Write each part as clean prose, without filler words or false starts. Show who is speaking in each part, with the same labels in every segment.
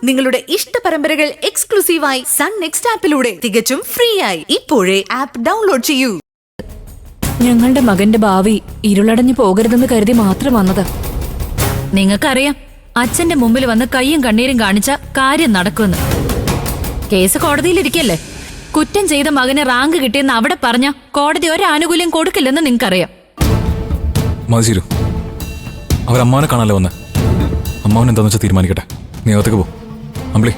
Speaker 1: നിങ്ങളുടെ ഇഷ്ട പരമ്പരകൾ എക്സ്ക്ലൂസീവായി സൺ നെക്സ്റ്റ് ആപ്പിലൂടെ തികച്ചും ഫ്രീ ആയി ഇപ്പോഴേ ആപ്പ് ഡൗൺലോഡ് ചെയ്യൂ.
Speaker 2: ഞങ്ങളുടെ മകന്റെ ഭാവി ഇരുളടഞ്ഞു പോകരുതെന്ന് കരുതി മാത്രം വന്നത്.
Speaker 3: നിങ്ങൾക്കറിയാം, അച്ഛന്റെ മുമ്പിൽ വന്ന് കയ്യും കണ്ണീരും കാണിച്ച കാര്യം നടക്കുമെന്ന്. കേസ് കോടതിയിലിരിക്കല്ലേ. കുറ്റം ചെയ്ത മകന് റാങ്ക് കിട്ടിയെന്ന് അവിടെ പറഞ്ഞ കോടതി ഒരാനുകൂല്യം കൊടുക്കില്ലെന്ന് നിങ്ങൾക്കറിയാം.
Speaker 4: അവരമ്മാവനെ കാണാല്ലേ വന്ന്. അമ്മാവൻ എന്താന്ന് വെച്ചാൽ തീരുമാനിക്കട്ടെ. നീ അകത്തേക്ക് പോ. അമ്പിളി,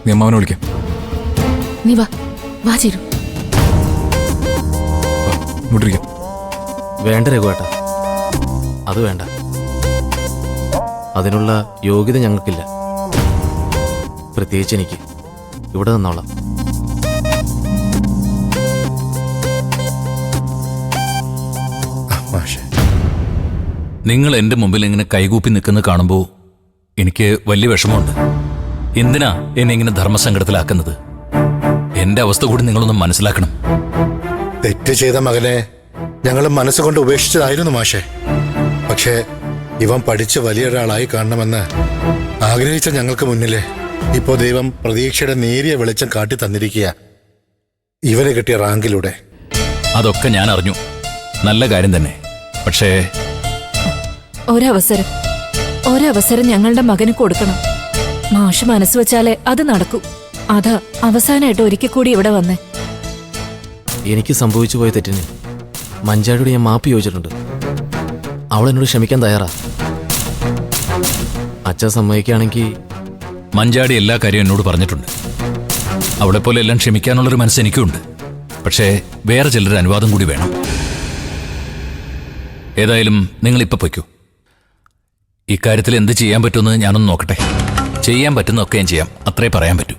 Speaker 4: നീ അമ്മാവനെ വിളിക്കാം.
Speaker 2: നീ വാ ചേരു.
Speaker 4: ഇങ്ങോട്ടിരിക്കാം.
Speaker 5: വേണ്ട രഘുവേട്ട, അത് വേണ്ട. അതിനുള്ള യോഗ്യത ഞങ്ങൾക്കില്ല. പ്രത്യേകിച്ച് എനിക്ക്. ഇവിടെ നിന്നോളാം.
Speaker 6: നിങ്ങൾ എന്റെ മുമ്പിൽ ഇങ്ങനെ കൈകൂപ്പി നിൽക്കുന്നത് കാണുമ്പോൾ എനിക്ക് വലിയ വിഷമമുണ്ട്. എന്തിനാ എന്നെ ഇങ്ങനെ ധർമ്മസങ്കടത്തിലാക്കുന്നത്? എന്റെ അവസ്ഥ കൂടി നിങ്ങളൊന്ന് മനസ്സിലാക്കണം.
Speaker 7: തെറ്റ് ചെയ്ത മകനെ ഞങ്ങൾ മനസ്സുകൊണ്ട് ഉപേക്ഷിച്ചതായിരുന്നു മാഷെ. പക്ഷേ ഇവൻ പഠിച്ച് വലിയൊരാളായി കാണണമെന്ന് ആഗ്രഹിച്ച ഞങ്ങൾക്ക് മുന്നിലെ ഇപ്പോ ദൈവം പ്രതീക്ഷയുടെ നേരിയ വെളിച്ചം കാട്ടി തന്നിരിക്കുക ഇവന് കിട്ടിയ റാങ്കിലൂടെ.
Speaker 6: അതൊക്കെ ഞാൻ അറിഞ്ഞു, നല്ല കാര്യം തന്നെ. പക്ഷേ
Speaker 2: ഒരവസരം ഞങ്ങളുടെ മകന് കൊടുക്കണം. മാഷ് മനസ്സ് വെച്ചാലേ അത് നടക്കൂ. അതാ അവസാനമായിട്ട് ഒരിക്കൽ കൂടി ഇവിടെ വന്നേ.
Speaker 5: എനിക്ക് സംഭവിച്ചു പോയ തെറ്റിന് മഞ്ചാടിയോട് ഞാൻ മാപ്പ് ചോദിച്ചിട്ടുണ്ട്. അവൾ എന്നോട് ക്ഷമിക്കാൻ തയ്യാറാ. അച്ഛൻ സമ്മതിക്കുകയാണെങ്കിൽ.
Speaker 6: മഞ്ചാടി എല്ലാ കാര്യവും എന്നോട് പറഞ്ഞിട്ടുണ്ട്. അവളെ പോലെ എല്ലാം ക്ഷമിക്കാനുള്ളൊരു മനസ്സ് എനിക്കുണ്ട്. പക്ഷേ വേറെ ചിലരുടെ അനുവാദം കൂടി വേണം. ഏതായാലും നിങ്ങളിപ്പോൾ പൊയ്ക്കൂ. ഇക്കാര്യത്തിൽ എന്ത് ചെയ്യാൻ പറ്റുമെന്ന് ഞാനൊന്ന് നോക്കട്ടെ. ചെയ്യാൻ പറ്റുന്നതൊക്കെ ഞാൻ ചെയ്യാം, അത്രേ പറയാൻ പറ്റൂ.